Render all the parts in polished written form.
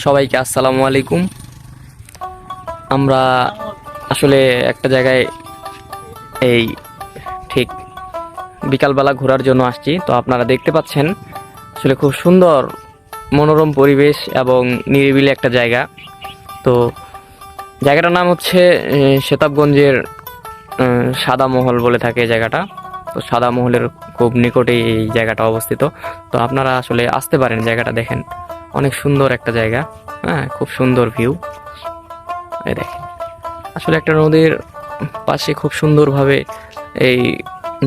সবাইকে আসসালামু আলাইকুম। আমরা আসলে একটা জায়গায় এই ঠিক বিকালবেলা ঘোরার জন্য আসছি। তো আপনারা দেখতে পাচ্ছেন আসলে খুব সুন্দর মনোরম পরিবেশ এবং নিরিবিলি একটা জায়গা। তো জায়গাটার নাম হচ্ছে সেতাবগঞ্জের সাদা মহল বলে থাকে জায়গাটা। তো সাদা মহলের খুব নিকটেই এই জায়গাটা অবস্থিত। তো আপনারা আসলে আসতে পারেন, জায়গাটা দেখেন, অনেক সুন্দর একটা জায়গা। হ্যাঁ, খুব সুন্দর ভিউ। এই দেখেন, আসলে একটা নদীর পাশে খুব সুন্দরভাবে এই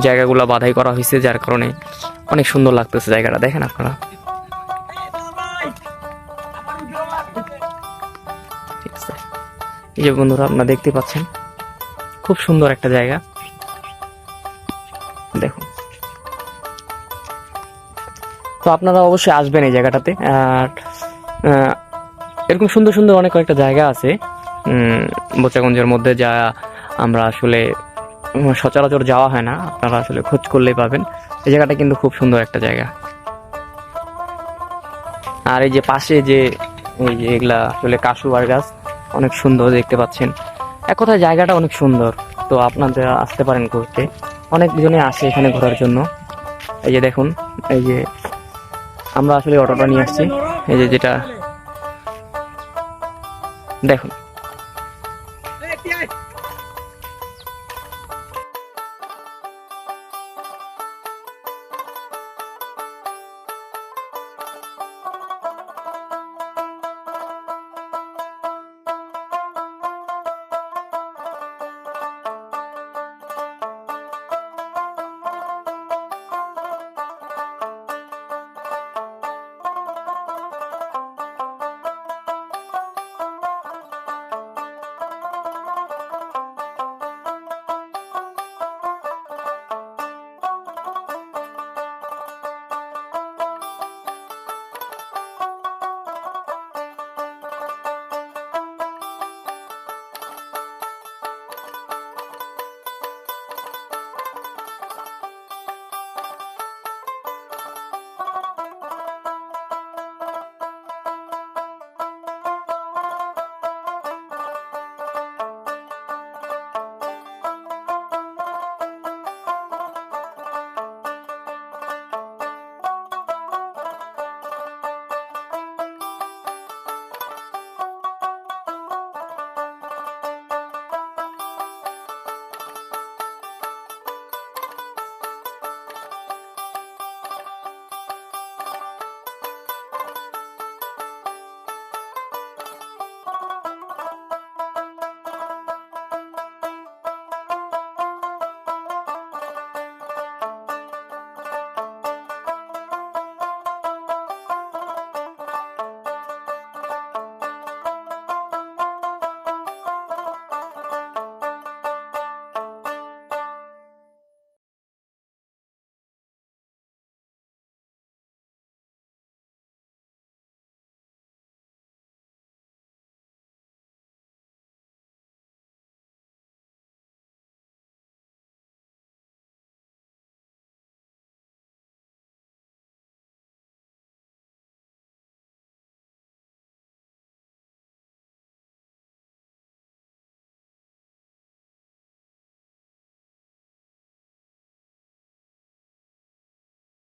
জায়গাগুলো বাধাই করা হয়েছে, যার কারণে অনেক সুন্দর লাগতেছে জায়গাটা। দেখেন আপনারা, ঠিক আছে। এই যে বন্ধুরা, আপনারা দেখতে পাচ্ছেন খুব সুন্দর একটা জায়গা। দেখুন, তো আপনারা অবশ্যই আসবেন এই জায়গাটাতে। আর এরকম সুন্দর সুন্দর অনেক কয়েকটা জায়গা আছে বোচাগঞ্জের মধ্যে, যা আমরা আসলে সচরাচর যাওয়া হয় না। আপনারা আসলে খোঁজ করলেই পাবেন। এই জায়গাটা কিন্তু খুব সুন্দর একটা জায়গা। আর এই যে পাশে যে এই যে এগুলা আসলে কাশুয়ার গাছ, অনেক সুন্দর দেখতে পাচ্ছেন। এক কথায় জায়গাটা অনেক সুন্দর। তো আপনারা আসতে পারেন ঘুরতে, অনেকজনে আসে এখানে ঘোরার জন্য। এই যে দেখুন, এই যে আমরা আসলে অটোটা নিয়ে আসছি, এই যে যেটা দেখুন।